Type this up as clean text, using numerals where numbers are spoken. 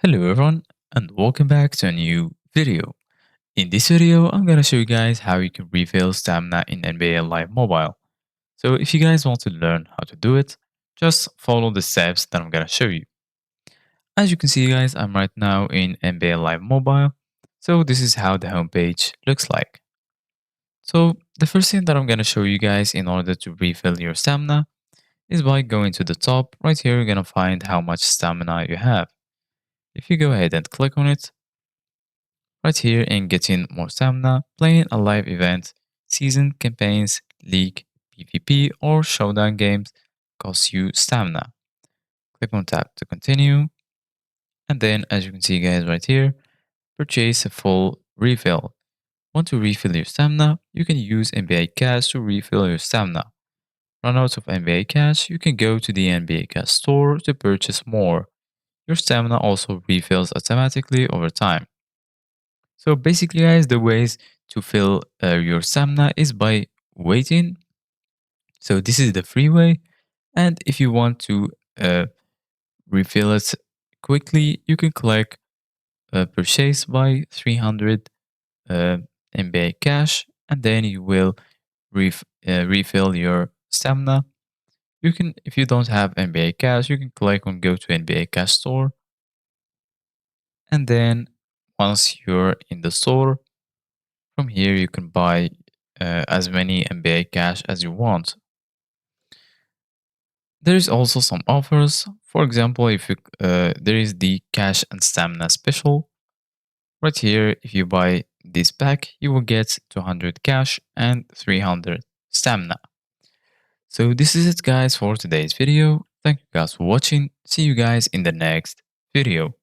Hello everyone and welcome back to a new video. In this video, I'm gonna show you guys how you can refill stamina in NBA Live Mobile. So if you guys want to learn how to do it, just follow the steps that I'm gonna show you. As you can see guys, I'm right now in NBA Live Mobile. So this is how the homepage looks like. So the first thing that I'm gonna show you guys in order to refill your stamina is by going to the top. Right here, you're gonna find how much stamina you have. If you go ahead and click on it, right here in getting more stamina, playing a live event, season, campaigns, league, PvP, or showdown games costs you stamina. Click on tap to continue. And then as you can see guys right here, purchase a full refill. Want to refill your stamina? You can use NBA Cash to refill your stamina. Run out of NBA Cash, you can go to the NBA Cash store to purchase more. Your stamina also refills automatically over time. So basically, guys, the ways to fill your stamina is by waiting. So this is the free way. And if you want to uh, refill it quickly, you can click purchase by 300 uh, NBA cash, and then you will refill your stamina. You can, if you don't have NBA cash, you can click on go to NBA cash store, and then once you're in the store, from here, you can buy as many MBA cash as you want. There is also some offers. For example, if you there is the cash and stamina special. Right here, if you buy this pack, you will get 200 cash and 300 stamina. So this is it guys for today's video. Thank you guys for watching. See you guys in the next video.